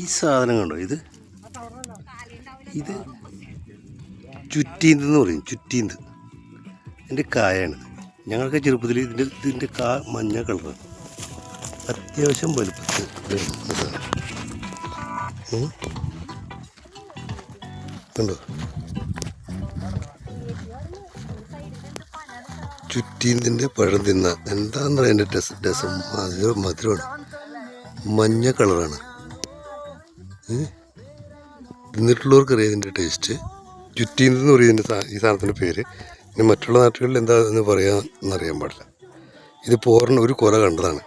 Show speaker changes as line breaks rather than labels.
ഈ സാധനം കണ്ടോ, ഇത് ഇത് ചുറ്റീന്തെന്ന് പറയും. ചുറ്റീന്ത് ഇതിൻ്റെ കായാണിത്. ഞങ്ങൾക്ക് ചെറുപ്പത്തിൽ ഇതിൻ്റെ കാ മഞ്ഞ കളറാണ്. അത്യാവശ്യം വലുപ്പത്തിൽ കണ്ടോ. ചുറ്റീന്തിൻ്റെ പഴം തിന്ന എന്താണെന്ന് പറയാം. എൻ്റെ രസം മധുരമാണ്, മഞ്ഞ കളറാണ്. തിന്നിട്ടുള്ളവർക്കറിയാം ഇതിൻ്റെ ടേസ്റ്റ്. ചുറ്റീന്തെന്ന് പറയും ഈ സാധനത്തിൻ്റെ പേര്. ഇനി മറ്റുള്ള നാട്ടുകളിൽ എന്താണെന്ന് പറയാമെന്നറിയാൻ പാടില്ല. ഇത് പോറിന് ഒരു കുല കണ്ടതാണ്.